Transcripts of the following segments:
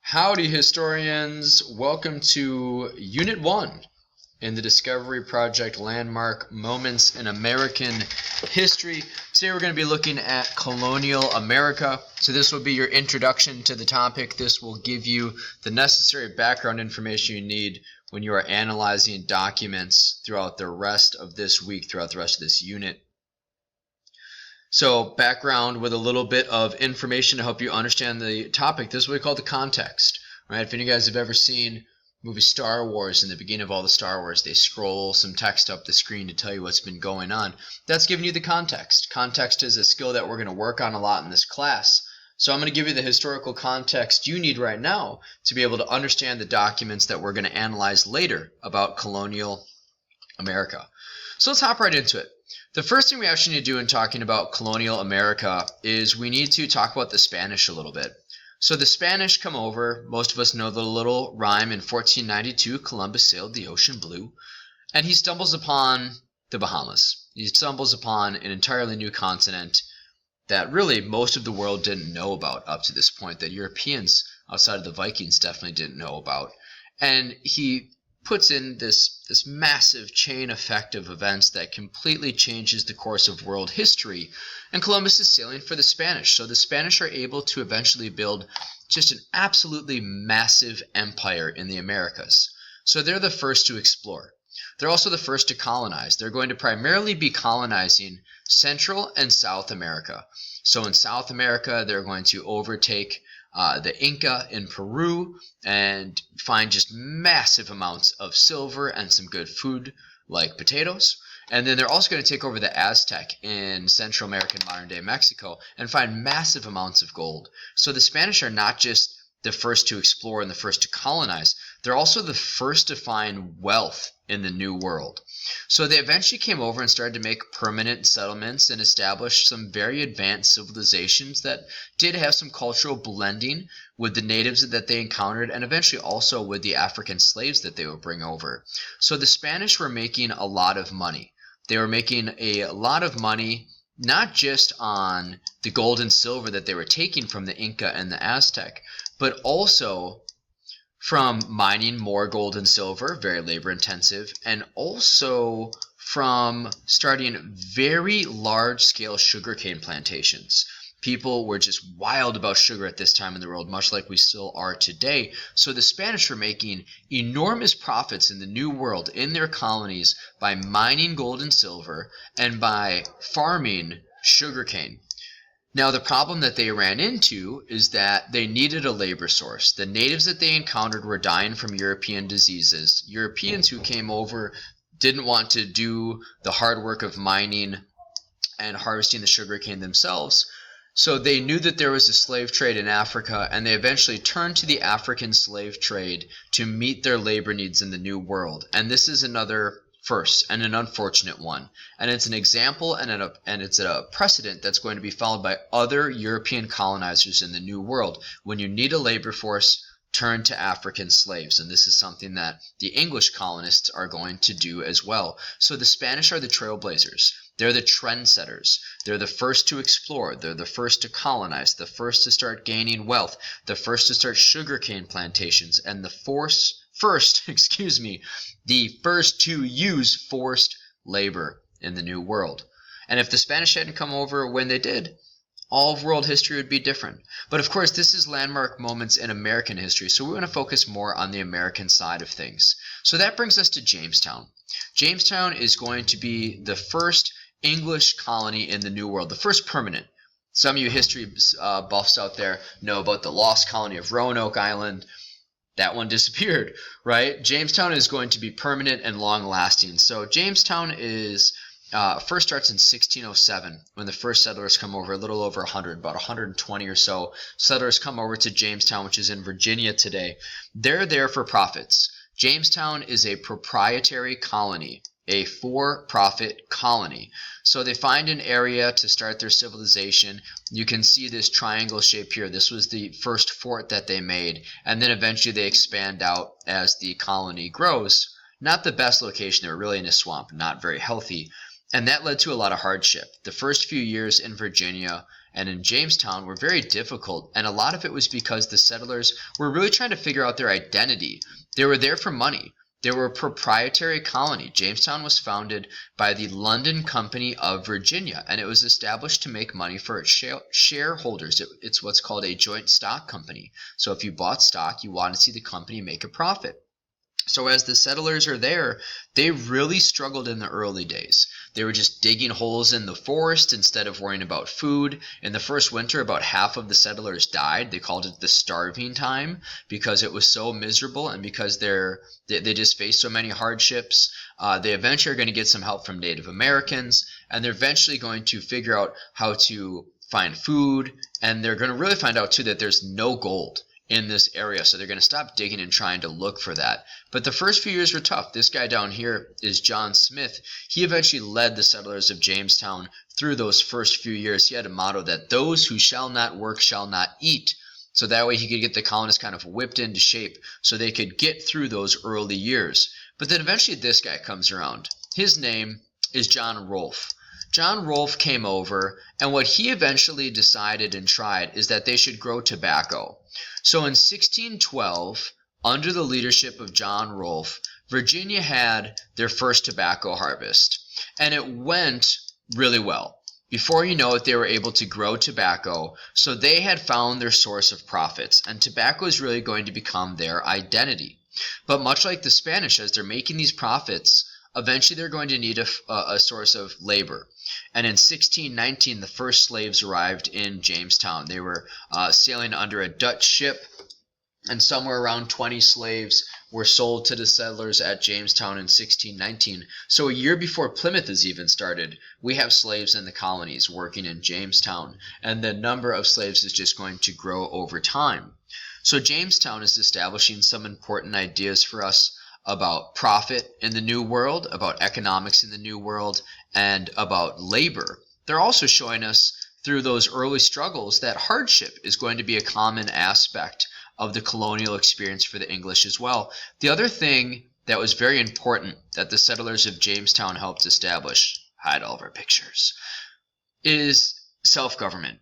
Howdy, historians. Welcome to Unit 1 in the Discovery Project Landmark Moments in American History. Today we're going to be looking at colonial America. So this will be your introduction to the topic. This will give you the necessary background information you need when you are analyzing documents throughout the rest of this week, throughout the rest of this unit. So background with a little bit of information to help you understand the topic. This is what we call the context, right? If any of you guys have ever seen the movie Star Wars, in the beginning of all the Star Wars, they scroll some text up the screen to tell you what's been going on. That's giving you the context. Context is a skill that we're going to work on a lot in this class. So I'm going to give you the historical context you need right now to be able to understand the documents that we're going to analyze later about colonial America. So let's hop right into it. The first thing we actually need to do in talking about colonial America is we need to talk about the Spanish a little bit. So the Spanish come over. Most of us know the little rhyme. In 1492, Columbus sailed the ocean blue, and he stumbles upon the Bahamas. He stumbles upon an entirely new continent that really most of the world didn't know about up to this point, that Europeans outside of the Vikings definitely didn't know about. And he puts in this massive chain effect of events that completely changes the course of world history. And Columbus is sailing for the Spanish. So the Spanish are able to eventually build just an absolutely massive empire in the Americas. So they're the first to explore. They're also the first to colonize. They're going to primarily be colonizing Central and South America. So in South America, they're going to overtake the Inca in Peru and find just massive amounts of silver and some good food like potatoes. And then they're also going to take over the Aztec in Central America and modern-day Mexico and find massive amounts of gold. So the Spanish are not just the first to explore and the first to colonize, they're also the first to find wealth in the New World. So they eventually came over and started to make permanent settlements and establish some very advanced civilizations that did have some cultural blending with the natives that they encountered, and eventually also with the African slaves that they would bring over. So the Spanish were making a lot of money. They were making a lot of money not just on the gold and silver that they were taking from the Inca and the Aztec, but also from mining more gold and silver, very labor intensive, and also from starting very large scale sugarcane plantations. People were just wild about sugar at this time in the world, much like we still are today. So the Spanish were making enormous profits in the New World in their colonies by mining gold and silver and by farming sugarcane. Now, the problem that they ran into is that they needed a labor source. The natives that they encountered were dying from European diseases. Europeans who came over didn't want to do the hard work of mining and harvesting the sugarcane themselves. So they knew that there was a slave trade in Africa, and they eventually turned to the African slave trade to meet their labor needs in the New World. And this is another first and an unfortunate one. And it's an example and it's a precedent that's going to be followed by other European colonizers in the New World. When you need a labor force, turn to African slaves. And this is something that the English colonists are going to do as well. So the Spanish are the trailblazers. They're the trendsetters. They're the first to explore. They're the first to colonize, the first to start gaining wealth, the first to start sugarcane plantations, and the first to use forced labor in the New World. And if the Spanish hadn't come over when they did, all of world history would be different. But of course, this is landmark moments in American history, so we want to focus more on the American side of things. So that brings us to Jamestown. Jamestown is going to be the first English colony in the New World, the first permanent. Some of you history buffs out there know about the lost colony of Roanoke Island. That one disappeared, right? Jamestown is going to be permanent and long-lasting. So Jamestown is first starts in 1607 when the first settlers come over, a little over 100, about 120 or so settlers come over to Jamestown, which is in Virginia today. They're there for profits. Jamestown is a proprietary colony, a for-profit colony. So they find an area to start their civilization. You can see this triangle shape here. This was the first fort that they made. And then eventually they expand out as the colony grows. Not the best location. They were really in a swamp, not very healthy. And that led to a lot of hardship. The first few years in Virginia and in Jamestown were very difficult, and a lot of it was because the settlers were really trying to figure out their identity. They were there for money. They were a proprietary colony. Jamestown was founded by the London Company of Virginia, and it was established to make money for its shareholders. It's what's called a joint stock company. So if you bought stock, you want to see the company make a profit. So as the settlers are there, they really struggled in the early days. They were just digging holes in the forest instead of worrying about food. In the first winter, about half of the settlers died. They called it the starving time because it was so miserable and because they just faced so many hardships. They eventually are going to get some help from Native Americans, and they're eventually going to figure out how to find food, and they're going to really find out too that there's no gold in this area, so they're going to stop digging and trying to look for that. But the first few years were tough. This guy down here is John Smith. He eventually led the settlers of Jamestown through those first few years. He had a motto that those who shall not work shall not eat. So that way he could get the colonists kind of whipped into shape so they could get through those early years. But then eventually this guy comes around. His name is John Rolfe. John Rolfe came over, and what he eventually decided and tried is that they should grow tobacco. So in 1612, under the leadership of John Rolfe, Virginia had their first tobacco harvest, and it went really well. Before you know it, they were able to grow tobacco, so they had found their source of profits, and tobacco is really going to become their identity. But much like the Spanish, as they're making these profits, eventually they're going to need a source of labor. And in 1619, the first slaves arrived in Jamestown. They were sailing under a Dutch ship, and somewhere around 20 slaves were sold to the settlers at Jamestown in 1619. So a year before Plymouth is even started, we have slaves in the colonies working in Jamestown, and the number of slaves is just going to grow over time. So Jamestown is establishing some important ideas for us about profit in the New World, about economics in the New World, and about labor. They're also showing us through those early struggles that hardship is going to be a common aspect of the colonial experience for the English as well. The other thing that was very important that the settlers of Jamestown helped establish, hide all of our pictures, is self-government.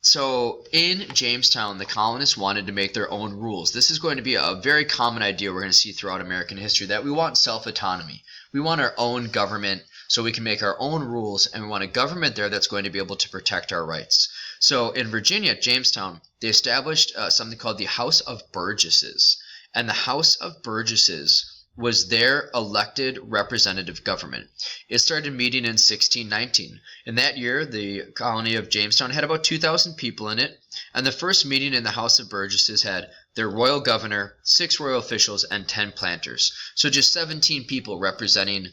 So in Jamestown, the colonists wanted to make their own rules. This is going to be a very common idea we're going to see throughout American history, that we want self-autonomy. We want our own government so we can make our own rules, and we want a government there that's going to be able to protect our rights. So in Virginia, at Jamestown, they established something called the House of Burgesses. And the House of Burgesses was their elected representative government. It started meeting in 1619. In that year, the colony of Jamestown had about 2,000 people in it, and the first meeting in the House of Burgesses had their royal governor, 6 royal officials, and 10 planters. So just 17 people representing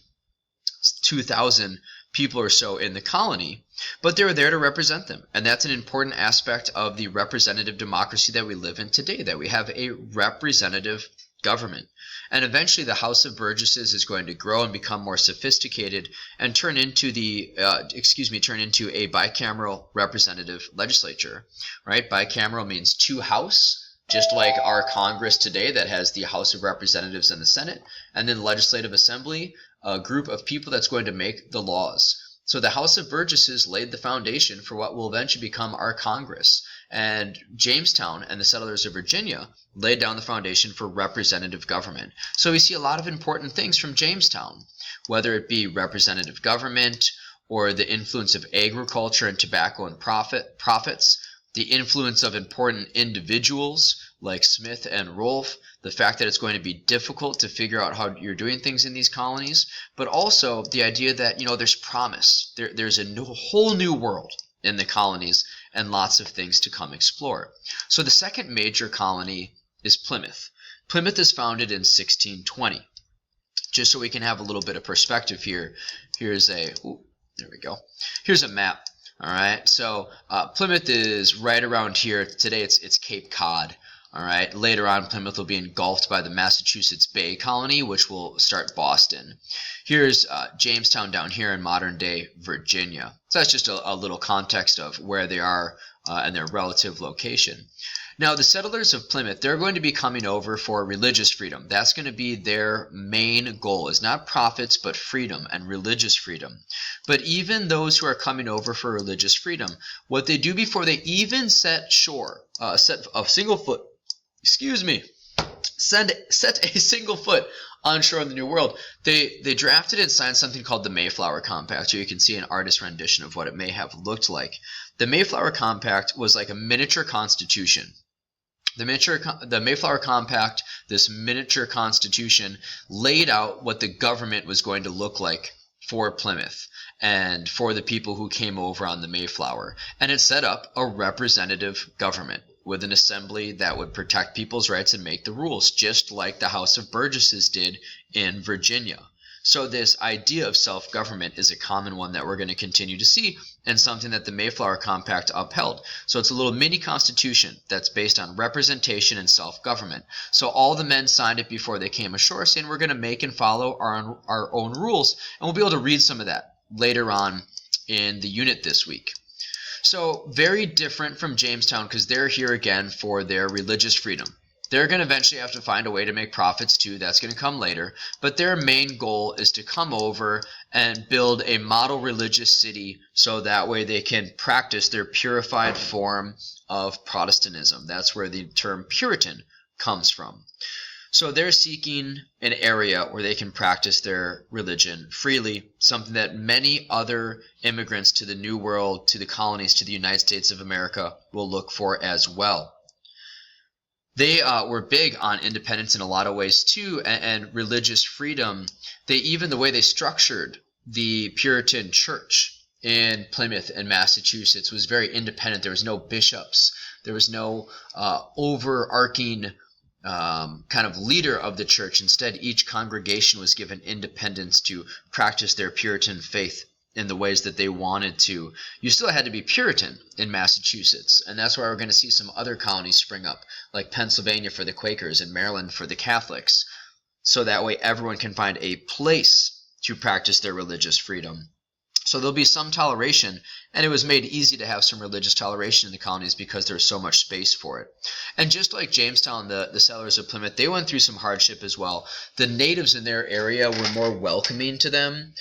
2,000 people or so in the colony, but they were there to represent them. And that's an important aspect of the representative democracy that we live in today, that we have a representative government. And eventually the House of Burgesses is going to grow and become more sophisticated and turn into a bicameral representative legislature, right? Bicameral means 2 house, just like our Congress today that has the House of Representatives and the Senate, and then the Legislative Assembly, a group of people that's going to make the laws. So the House of Burgesses laid the foundation for what will eventually become our Congress. And Jamestown and the settlers of Virginia laid down the foundation for representative government. So we see a lot of important things from Jamestown, whether it be representative government or the influence of agriculture and tobacco and profits, the influence of important individuals like Smith and Rolfe, the fact that it's going to be difficult to figure out how you're doing things in these colonies, but also the idea that, there's promise. There's a whole new world in the colonies and lots of things to come explore. So the second major colony is Plymouth. Plymouth is founded in 1620. Just so we can have a little bit of perspective here, here's a map. All right, so Plymouth is right around here. Today it's Cape Cod. All right, later on Plymouth will be engulfed by the Massachusetts Bay Colony, which will start Boston. Here's Jamestown down here in modern day Virginia. So that's just a little context of where they are and their relative location. Now, the settlers of Plymouth, they're going to be coming over for religious freedom. That's going to be their main goal, is not profits, but freedom and religious freedom. But even those who are coming over for religious freedom, what they do before they even set a single foot, set a single foot on shore in the New World, they drafted and signed something called the Mayflower Compact. Here you can see an artist rendition of what it may have looked like. The Mayflower Compact was like a miniature constitution. The Mayflower Compact, this miniature constitution, laid out what the government was going to look like for Plymouth and for the people who came over on the Mayflower. And it set up a representative government with an assembly that would protect people's rights and make the rules, just like the House of Burgesses did in Virginia. So this idea of self-government is a common one that we're going to continue to see, and something that the Mayflower Compact upheld. So it's a little mini constitution that's based on representation and self-government. So all the men signed it before they came ashore, saying we're going to make and follow our own rules, and we'll be able to read some of that later on in the unit this week. So very different from Jamestown, because they're here again for their religious freedom. They're going to eventually have to find a way to make profits too. That's going to come later. But their main goal is to come over and build a model religious city so that way they can practice their purified form of Protestantism. That's where the term Puritan comes from. So they're seeking an area where they can practice their religion freely, something that many other immigrants to the New World, to the colonies, to the United States of America will look for as well. They were big on independence in a lot of ways too, and religious freedom. Even the way they structured the Puritan church in Plymouth and Massachusetts was very independent. There was no bishops. There was no overarching kind of leader of the church. Instead, each congregation was given independence to practice their Puritan faith in the ways that they wanted to. You still had to be Puritan in Massachusetts, and that's why we're going to see some other colonies spring up, like Pennsylvania for the Quakers and Maryland for the Catholics, so that way everyone can find a place to practice their religious freedom. So there'll be some toleration, and it was made easy to have some religious toleration in the colonies because there was so much space for it. And just like Jamestown, the settlers of Plymouth, they went through some hardship as well. The natives in their area were more welcoming to them.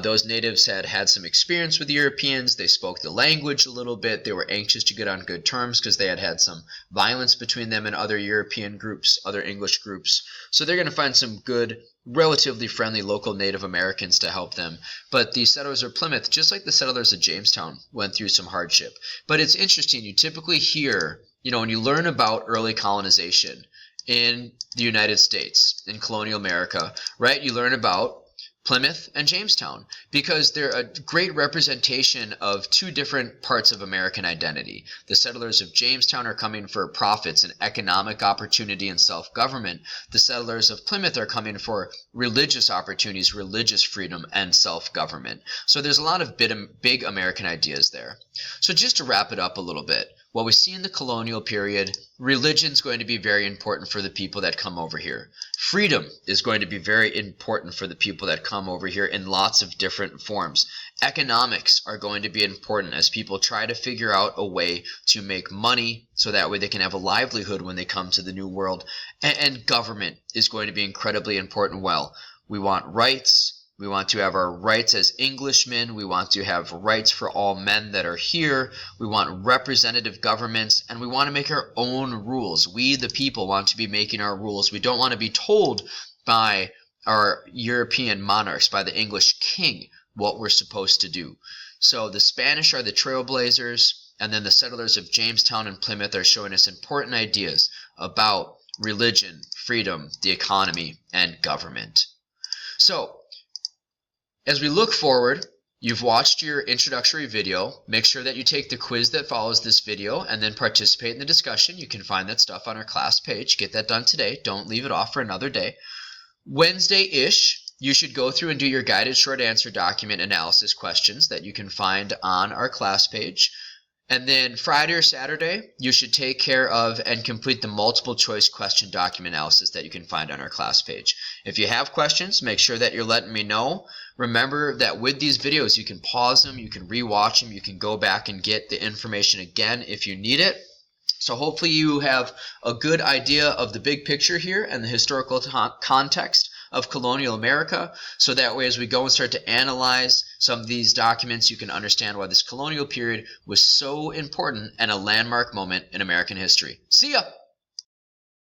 Those natives had some experience with Europeans. They spoke the language a little bit. They were anxious to get on good terms because they had some violence between them and other European groups, other English groups. So they're going to find some good, relatively friendly local Native Americans to help them. But the settlers of Plymouth, just like the settlers of Jamestown, went through some hardship. But it's interesting, you typically hear, when you learn about early colonization in the United States, in colonial America, right, you learn about Plymouth and Jamestown, because they're a great representation of two different parts of American identity. The settlers of Jamestown are coming for profits and economic opportunity and self-government. The settlers of Plymouth are coming for religious opportunities, religious freedom, and self-government. So there's a lot of big American ideas there. So just to wrap it up a little bit, what we see in the colonial period, religion is going to be very important for the people that come over here. Freedom is going to be very important for the people that come over here in lots of different forms. Economics are going to be important as people try to figure out a way to make money so that way they can have a livelihood when they come to the New World. And government is going to be incredibly important. Well, we want rights. We want to have our rights as Englishmen. We want to have rights for all men that are here. We want representative governments, and we want to make our own rules. We, the people, want to be making our rules. We don't want to be told by our European monarchs, by the English king, what we're supposed to do. So the Spanish are the trailblazers, and then the settlers of Jamestown and Plymouth are showing us important ideas about religion, freedom, the economy, and government. So, as we look forward, you've watched your introductory video. Make sure that you take the quiz that follows this video and then participate in the discussion. You can find that stuff on our class page. Get that done today. Don't leave it off for another day. Wednesday-ish, you should go through and do your guided short answer document analysis questions that you can find on our class page. And then Friday or Saturday, you should take care of and complete the multiple choice question document analysis that you can find on our class page. If you have questions, make sure that you're letting me know. Remember that with these videos, you can pause them, you can rewatch them, you can go back and get the information again if you need it. So hopefully you have a good idea of the big picture here and the historical context of colonial America. So that way, as we go and start to analyze some of these documents, you can understand why this colonial period was so important and a landmark moment in American history. See ya!